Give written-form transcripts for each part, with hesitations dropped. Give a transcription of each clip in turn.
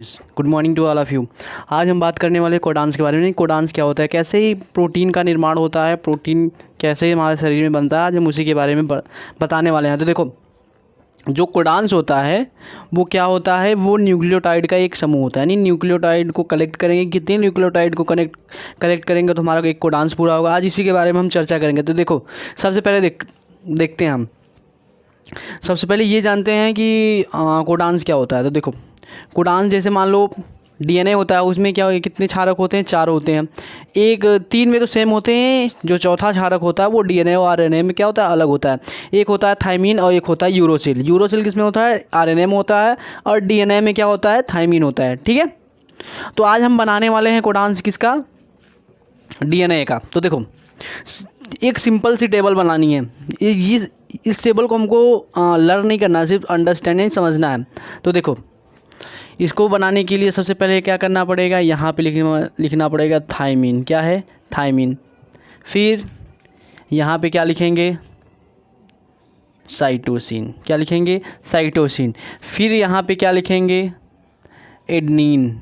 Good morning to all of you. आज हम बात करने वाले कोडांस के बारे में। कोडांस क्या होता है, कैसे ही प्रोटीन का निर्माण होता है, प्रोटीन कैसे हमारे शरीर में बनता है, आज हम उसी के बारे में बताने वाले हैं। तो देखो, जो कोडांस होता है वो क्या होता है, वो न्यूक्लियोटाइड का एक समूह होता है। यानी न्यूक्लियोटाइड को कलेक्ट करेंगे, कितने न्यूक्लियोटाइड को कलेक्ट करेंगे तो हमारा एक कोडांस पूरा होगा। आज इसी के बारे में हम चर्चा करेंगे। तो देखो, सबसे पहले देखते हैं हम। सबसे पहले ये जानते हैं कि कोडांस क्या होता है। तो देखो, कोडांस जैसे मान लो डीएनए होता है, उसमें क्या कितने क्षारक होते हैं, 4 होते हैं। एक 3 में तो सेम होते हैं, जो चौथा क्षारक होता है वो डीएनए और आरएनए में क्या होता है, अलग होता है। एक होता है थाइमीन और एक होता है यूरोसिल। यूरोसिल किस में होता है, आरएनए में होता है, और डीएनए में क्या होता है, थाइमीन होता है। ठीक है, तो आज हम बनाने वाले हैं कोडांस किसका, डीएनए का। तो देखो, एक सिंपल सी टेबल बनानी है। इस टेबल को हमको लर्न नहीं करना है, सिर्फ अंडरस्टैंडिंग समझना है। तो देखो, इसको बनाने के लिए सबसे पहले क्या करना पड़ेगा, यहाँ पे लिखना पड़ेगा थाइमीन। क्या है, थाइमीन। फिर यहाँ पे क्या लिखेंगे, साइटोसिन। क्या लिखेंगे, साइटोसिन। फिर यहाँ पे क्या लिखेंगे, एडनीन।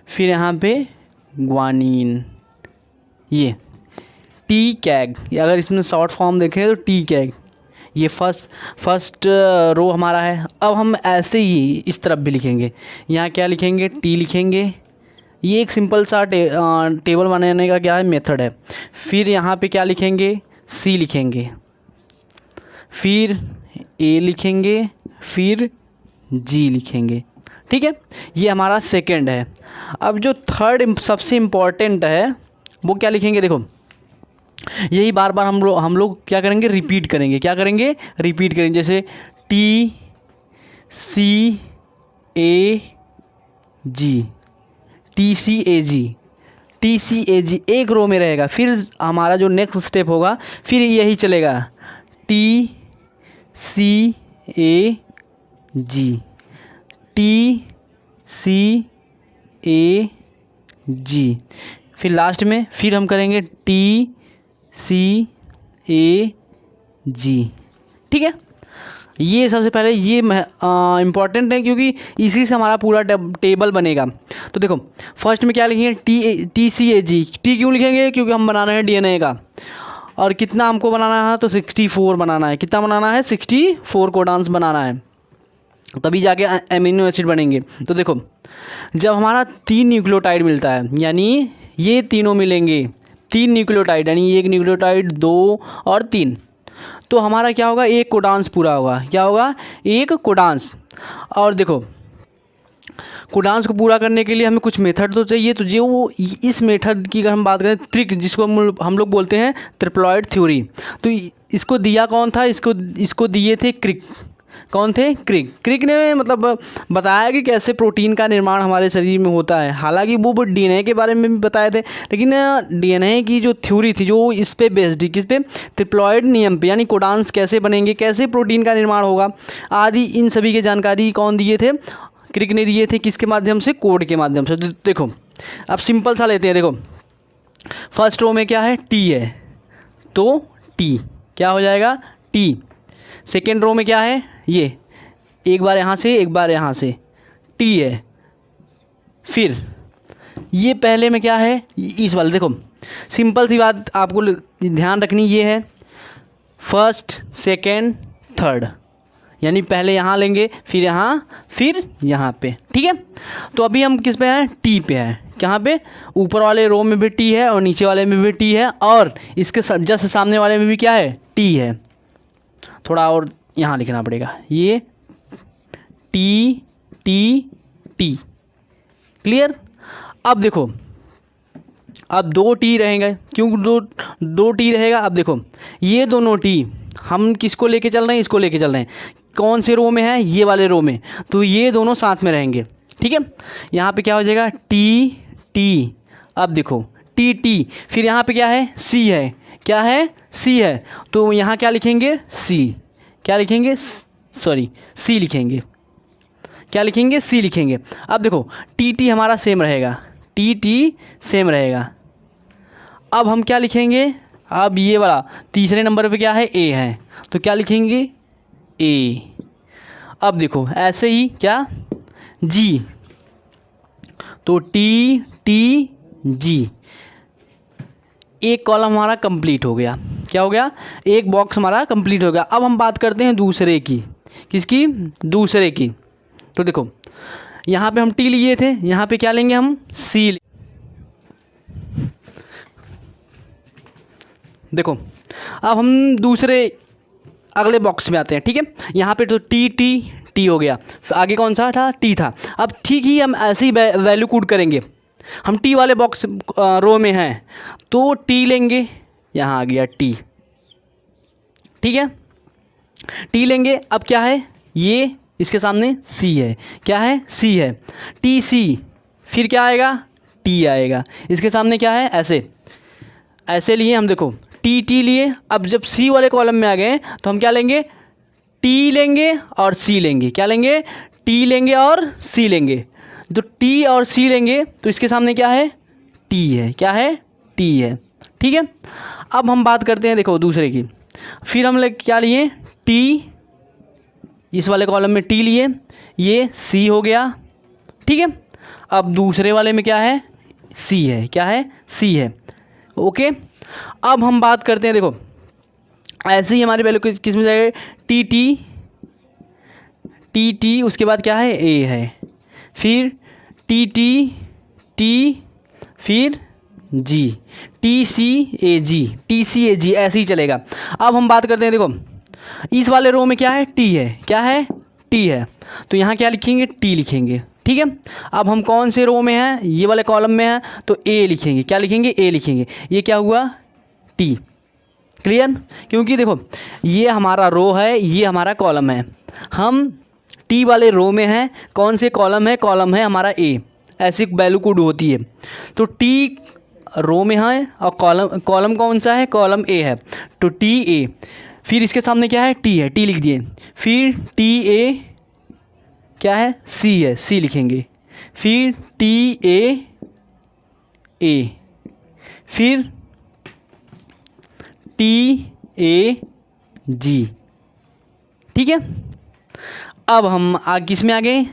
फिर यहाँ पे ग्वानिन। ये टी कैग, अगर इसमें शॉर्ट फॉर्म देखें तो टी कैग। ये फर्स्ट रो हमारा है। अब हम ऐसे ही इस तरफ भी लिखेंगे। यहाँ क्या लिखेंगे, टी लिखेंगे। ये एक सिंपल सा टेबल बनाने का क्या है, मेथड है। फिर यहाँ पे क्या लिखेंगे, सी लिखेंगे। फिर ए लिखेंगे। फिर जी लिखेंगे। ठीक है, ये हमारा सेकंड है। अब जो थर्ड सबसे इम्पॉर्टेंट है वो क्या लिखेंगे, देखो यही बार बार हम लोग क्या करेंगे, रिपीट करेंगे। क्या करेंगे, रिपीट करेंगे। जैसे टी सी ए जी, टी सी ए जी, टी सी ए जी एक रो में रहेगा। फिर हमारा जो नेक्स्ट स्टेप होगा, फिर यही चलेगा, टी सी ए जी, टी सी ए जी। फिर लास्ट में फिर हम करेंगे टी सी ए जी। ठीक है, ये सबसे पहले ये इम्पॉर्टेंट है, क्योंकि इसी से हमारा पूरा टेबल बनेगा। तो देखो, फर्स्ट में क्या लिखेंगे, टी सी ए जी। टी क्यों लिखेंगे, क्योंकि हम बनाना है डीएनए का। और कितना हमको बनाना है, तो 64 बनाना है। कितना बनाना है, 64 कोडांस बनाना है, तभी जाके अमीनो एसिड बनेंगे। तो देखो, जब हमारा 3 न्यूक्लियोटाइड मिलता है, यानी ये तीनों मिलेंगे, 3 न्यूक्लियोटाइड, यानी एक न्यूक्लियोटाइड, 2 और 3, तो हमारा क्या होगा, एक कोडांस पूरा होगा। क्या होगा, एक कोडांस। और देखो, कोडांस को पूरा करने के लिए हमें कुछ मेथड तो चाहिए। तो जो वो इस मेथड की अगर हम बात करें, ट्रिक जिसको हम लोग बोलते हैं ट्रिप्लॉइड थ्योरी। तो इसको दिया कौन था, इसको दिए थे क्रिक। कौन थे, क्रिक ने मतलब बताया कि कैसे प्रोटीन का निर्माण हमारे शरीर में होता है। हालांकि वो डीएनए के बारे में भी बताए थे, लेकिन डीएनए की जो थ्योरी थी, जो इस पे बेस्ड थी, किस पे, ट्रिप्लॉइड नियम पे। यानी कोडांस कैसे बनेंगे, कैसे प्रोटीन का निर्माण होगा आदि, इन सभी की जानकारी कौन दिए थे, क्रिक ने दिए थे। किसके माध्यम से, कोड के माध्यम से। देखो, अब सिंपल सा लेते हैं। देखो, फर्स्ट रो में क्या है, टी है, तो टी क्या हो जाएगा, टी। सेकेंड रो में क्या है, ये एक बार यहाँ से एक बार यहाँ से, टी है। फिर ये पहले में क्या है, इस वाले, देखो सिंपल सी बात आपको ध्यान रखनी, ये है फर्स्ट सेकेंड थर्ड, यानी पहले यहाँ लेंगे, फिर यहाँ, फिर यहाँ पे। ठीक है, तो अभी हम किस पे हैं, टी पे हैं। कहाँ पे, ऊपर वाले रो में भी टी है और नीचे वाले में भी टी है, और इसके जस्ट सामने वाले में भी क्या है, टी है। थोड़ा और यहाँ लिखना पड़ेगा, ये टी टी टी। क्लियर। अब देखो, अब 2 टी रहेंगे। क्यों दो टी रहेगा, अब देखो ये दोनों टी हम किसको लेके चल रहे हैं, इसको लेके चल रहे हैं। कौन से रो में है, ये वाले रो में, तो ये दोनों साथ में रहेंगे। ठीक है, यहाँ पे क्या हो जाएगा, टी टी। अब देखो टी टी, फिर यहाँ पे क्या है, सी है। क्या है, सी है, तो यहाँ क्या लिखेंगे, सी। क्या लिखेंगे, सॉरी, सी लिखेंगे। क्या लिखेंगे, सी लिखेंगे। अब देखो, टी टी हमारा सेम रहेगा, टी टी सेम रहेगा। अब हम क्या लिखेंगे, अब ये वाला तीसरे नंबर पे क्या है, ए है, तो क्या लिखेंगे, ए। अब देखो ऐसे ही क्या, जी, तो टी टी जी, एक कॉलम हमारा कंप्लीट हो गया। क्या हो गया? एक बॉक्स हमारा कंप्लीट हो गया। अब हम बात करते हैं दूसरे की। किसकी? दूसरे की। तो देखो यहाँ पे हम टी लिए थे, यहाँ पे क्या लेंगे हम? सी। देखो अब हम दूसरे अगले बॉक्स में आते हैं। ठीक है, यहाँ पे तो टी टी टी हो गया, आगे कौन सा था? टी था। अब ठीक ही हम ऐसे ही वैल्यू कूड करेंगे। हम टी वाले बॉक्स रो में हैं तो टी लेंगे, यहाँ आ गया टी। ठीक है, टी लेंगे। अब क्या है? ये इसके सामने सी है। क्या है? सी है। टी सी, फिर क्या आएगा? टी आएगा। इसके सामने क्या है? ऐसे ऐसे लिए हम। देखो टी टी लिए। अब जब सी वाले कॉलम में आ गए तो हम क्या लेंगे? टी लेंगे और सी लेंगे। क्या लेंगे? टी लेंगे और सी लेंगे। तो टी और सी लेंगे तो इसके सामने क्या है? टी है। क्या है? टी है। ठीक है, अब हम बात करते हैं देखो दूसरे की। फिर हम लोग क्या लिए? टी, इस वाले कॉलम में टी लिए, ये सी हो गया। ठीक है, अब दूसरे वाले में क्या है? सी है। क्या है? सी है। ओके, अब हम बात करते हैं। देखो ऐसे ही हमारी वैल्यू किस में जाएगी? टी टी टी टी, उसके बाद क्या है? ए है। फिर टी टी टी, फिर जी, टी सी ए जी, टी सी ए जी, ऐसे ही चलेगा। अब हम बात करते हैं। देखो इस वाले रो में क्या है? टी है। क्या है? टी है। तो यहाँ क्या लिखेंगे? टी लिखेंगे। ठीक है, अब हम कौन से रो में हैं? ये वाले कॉलम में हैं तो ए लिखेंगे। क्या लिखेंगे? ए लिखेंगे। ये क्या हुआ? टी। क्लियर? क्योंकि देखो ये हमारा रो है, ये हमारा कॉलम है। हम टी वाले रो में हैं। कौन से कॉलम है? कॉलम है हमारा ए। ऐसी वैल्यू कोड होती है। तो टी रो में है और कॉलम कौन सा है? कॉलम ए है। तो टी ए, फिर इसके सामने क्या है? टी है। टी लिख दिए। फिर टी ए क्या है? सी है। सी लिखेंगे। फिर टी ए ए, फिर टी ए जी। ठीक है, अब हम किस में आ गए?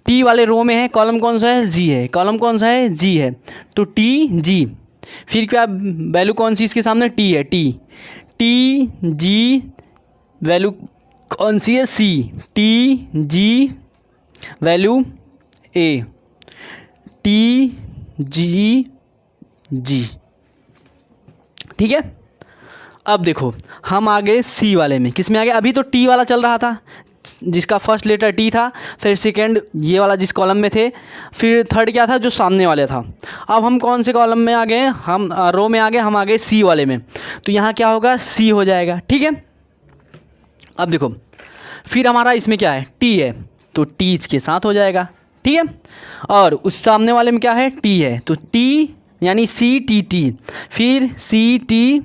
टी वाले रो में है। कॉलम कौन सा है? जी है। कॉलम कौन सा है? जी है। तो टी जी, फिर क्या वैल्यू कौन सी इसके सामने? टी है। टी टी जी, वैल्यू कौन सी है? सी। टी जी, वैल्यू ए। टी जी जी। ठीक है, अब देखो हम आ गए सी वाले में। किस में आ गए? अभी तो टी वाला चल रहा था जिसका फर्स्ट लेटर टी था, फिर सेकंड ये वाला जिस कॉलम में थे, फिर थर्ड क्या था? जो सामने वाले था। अब हम कौन से कॉलम में आ गए? हम रो में आ गए। हम आ गए सी वाले में। तो यहाँ क्या होगा? सी हो जाएगा। ठीक है, अब देखो फिर हमारा इसमें क्या है? टी है, तो टी इसके साथ हो जाएगा। ठीक है, और उस सामने वाले में क्या है? टी है। तो टी यानी सी टी टी, फिर सी टी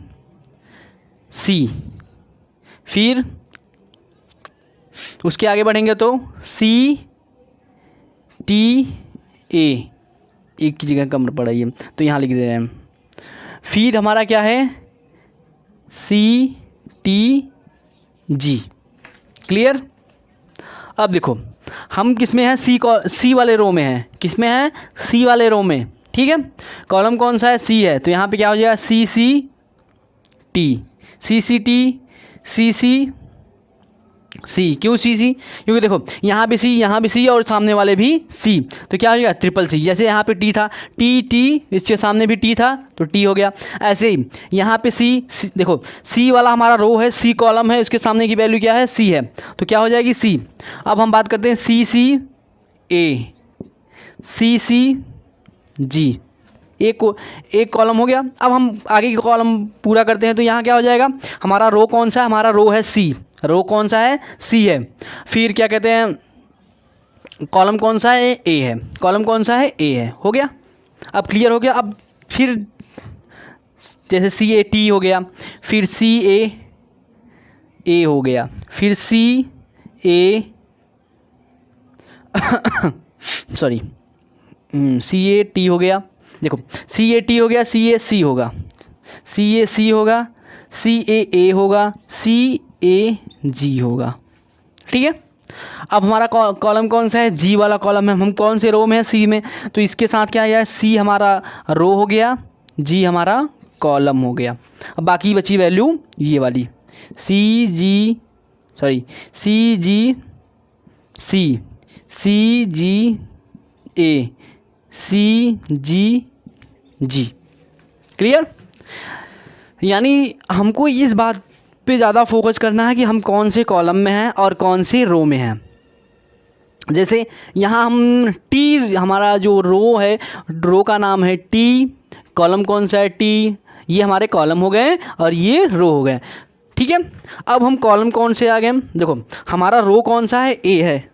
सी, फिर उसके आगे बढ़ेंगे तो सी टी ए, एक की जगह कम पड़ा ये तो यहाँ लिख दे रहे हैं। फिर हमारा क्या है? C T G. क्लियर? अब देखो हम किस में हैं? सी वाले रो में हैं। किस में हैं? सी वाले रो में। ठीक है, कॉलम कौन सा है? सी है। तो यहाँ पे क्या हो जाएगा? सी सी टी, सी सी टी, सी सी सी। क्यों सी सी? क्योंकि देखो यहाँ भी सी, यहाँ भी सी और सामने वाले भी सी, तो क्या हो जाएगा? Triple C. जैसे यहाँ पे टी था, टी टी, इसके सामने भी टी था तो टी हो गया। ऐसे ही यहाँ पे सी, देखो सी वाला हमारा रो है, सी कॉलम है, उसके सामने की वैल्यू क्या है? सी है, तो क्या हो जाएगी? सी। अब हम बात करते हैं सी सी ए, सी सी जी। एक कॉलम हो गया। अब हम आगे की कॉलम पूरा करते हैं। तो यहाँ क्या हो जाएगा? हमारा रो कौन सा है? हमारा रो है सी। रो कौन सा है? सी है। फिर क्या कहते हैं? कॉलम कौन सा है? ए है। कॉलम कौन सा है? ए है। हो गया, अब क्लियर हो गया। अब फिर जैसे सी ए टी हो गया, फिर सी ए हो गया, फिर सी ए सॉरी सी ए टी हो गया। देखो सी ए टी हो गया, सी ए सी होगा, सी ए सी होगा, सी ए होगा, सी ए जी होगा। ठीक है, अब हमारा कॉलम कौन सा है, जी वाला कॉलम है। हम कौन से रो में है, सी में, तो इसके साथ क्या आया, सी हमारा रो हो गया, जी हमारा कॉलम हो गया। अब बाकी बची वैल्यू ये वाली, सी जी ए, सी जी जी। क्लियर? यानी हमको इस बात पे ज़्यादा फोकस करना है कि हम कौन से कॉलम में हैं और कौन से रो में हैं। जैसे यहाँ हम टी, हमारा जो रो है, रो का नाम है टी, कॉलम कौन सा है, टी, ये हमारे कॉलम हो गए और ये रो हो गए। ठीक है, अब हम कॉलम कौन से आ गए, देखो हमारा रो कौन सा है, ए है,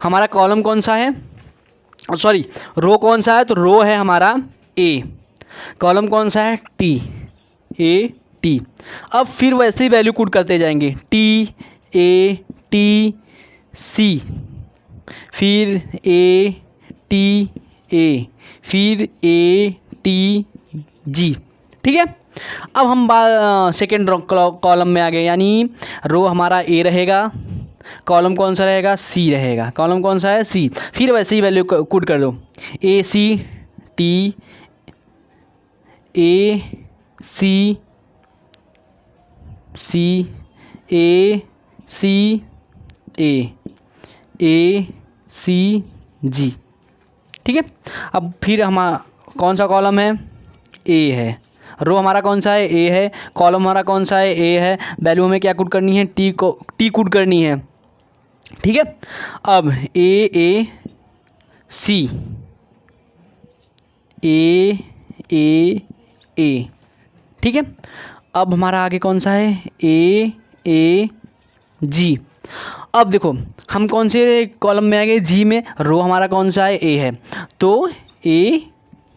हमारा कॉलम कौन सा है, रो कौन सा है, तो रो है हमारा ए, कॉलम कौन सा है, टी, ए टी। अब फिर वैसे ही वैल्यू पुट करते जाएंगे, टी ए टी सी, फिर ए टी ए, फिर ए टी जी। ठीक है, अब हम सेकेंड कॉलम में आ गए, यानी रो हमारा ए रहेगा, कॉलम कौन सा रहेगा, सी रहेगा, कॉलम कौन सा है, सी। फिर वैसे ही वैल्यू पुट कर दो, ए सी टी, ए सी सी, ए सी ए सी जी। ठीक है, अब फिर हमारा कौन सा कॉलम है, ए है, रो हमारा कौन सा है, ए है, कॉलम हमारा कौन सा है, ए है, वैल्यू हमें क्या कुट करनी है, टी कुट करनी है। ठीक है, अब ए सी, ए ठीक है, अब हमारा आगे कौन सा है, ए जी। अब देखो हम कौन से कॉलम में आ गए, जी में, रो हमारा कौन सा है, ए है, तो ए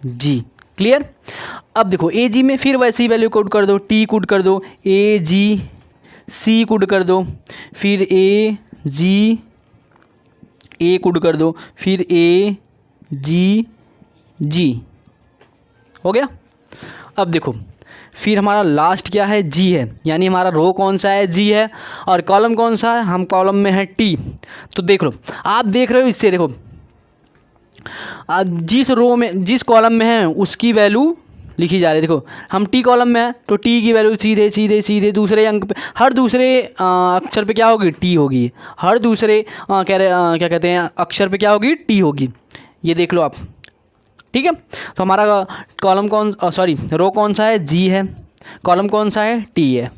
जी। क्लियर? अब देखो ए जी में फिर वैसे ही वैल्यू कोड कर दो, टी कोड कर दो, ए जी सी कोड कर दो, फिर ए जी ए कोड कर दो, फिर ए जी जी। हो गया? अब देखो फिर हमारा लास्ट क्या है, जी है, यानी हमारा रो कौन सा है, जी है, और कॉलम कौन सा है, हम कॉलम में है टी। तो देख लो, आप देख रहे हो इससे, देखो जिस रो में, जिस कॉलम में है उसकी वैल्यू लिखी जा रही है। देखो हम टी कॉलम में है तो टी की वैल्यू सीधे सीधे सीधे दूसरे अंक पे, हर दूसरे अक्षर पे क्या होगी, टी होगी, हर दूसरे क्या कहते हैं अक्षर पे क्या होगी, टी होगी। ये देख लो आप। ठीक है, तो हमारा कॉलम रो कौन सा है, जी है, कॉलम कौन सा है, टी है।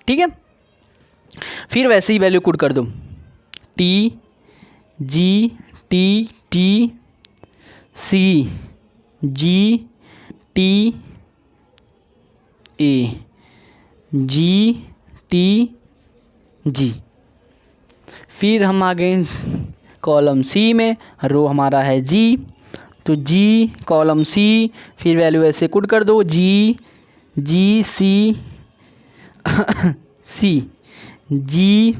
ठीक है, फिर वैसे ही वैल्यू पुट कर दो, T G T C G T A G T G. फिर हम आ गए कॉलम सी में, रो हमारा है जी, तो जी कॉलम सी, फिर वैल्यू ऐसे पुट कर दो, जी सी सी जी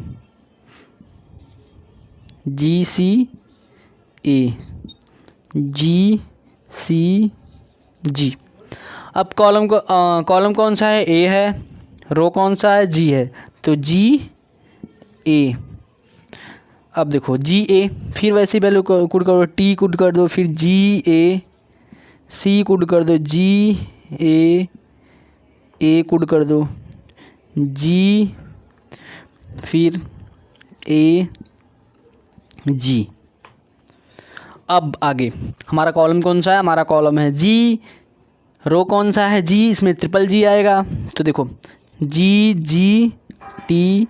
सी ए जी सी जी। अब कॉलम कौन सा है, ए है, रो कौन सा है, जी है, तो जी ए। अब देखो जी ए, फिर वैसे वैल्यू कुड कर दो, टी कुड कर दो, फिर जी ए सी कुड कर दो, जी ए कुड कर दो, जी फिर ए जी। अब आगे हमारा कॉलम कौन सा है, हमारा कॉलम है जी, रो कौन सा है, जी, इसमें ट्रिपल जी आएगा, तो देखो जी टी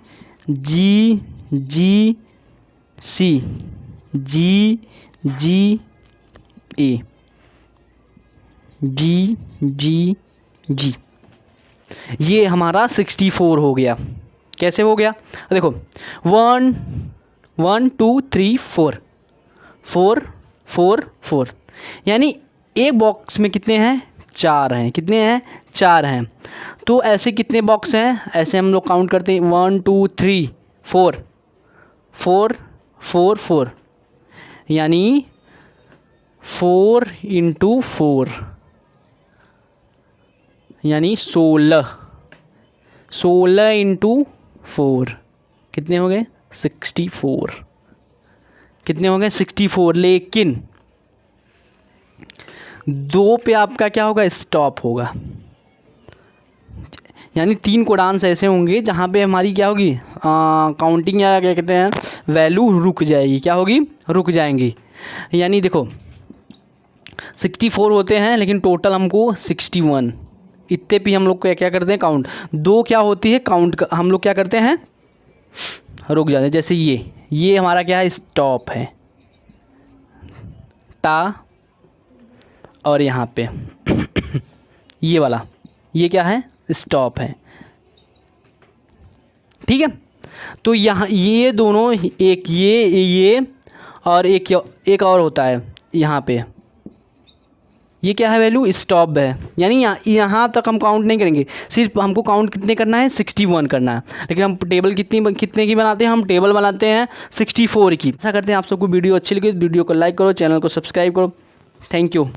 जी सी जी ए जी। ये हमारा 64 हो गया। कैसे हो गया, देखो 1 2 3 4 4 4, यानी एक बॉक्स में कितने हैं, 4 हैं। कितने हैं, 4 हैं। तो ऐसे कितने बॉक्स हैं, ऐसे हम लोग काउंट करते हैं, 1 2 3 4 4 4 4, यानी 4 × 4 यानी 16 16 × 4 कितने हो गए? 64। कितने हो गए? 64। लेकिन 2 पे आपका क्या होगा? स्टॉप होगा। यानी 3 कोडांस ऐसे होंगे जहाँ पे हमारी क्या होगी? काउंटिंग या क्या कहते हैं, वैल्यू रुक जाएगी। क्या होगी? रुक जाएंगी। यानी देखो 64 होते हैं लेकिन टोटल हमको 61, इतने पे हम लोग को क्या करते हैं? काउंट। 2 क्या होती है? काउंट हम लोग क्या करते हैं? रुक जाते हैं। जैसे ये हमारा क्या है? स्टॉप है। टा और यहाँ पे ये वाला, ये क्या है? स्टॉप है। ठीक है। तो यहाँ ये दोनों, एक ये और एक और होता है यहाँ पे, ये क्या है? वैल्यू स्टॉप है। यानी यहाँ तक हम काउंट नहीं करेंगे, सिर्फ हमको काउंट कितने करना है? 61 करना है। लेकिन हम टेबल कितने की बनाते हैं? हम टेबल बनाते हैं 64 की। ऐसा करते हैं। आप सबको वीडियो अच्छी लगी तो वीडियो को लाइक करो, चैनल को सब्सक्राइब करो। Thank you.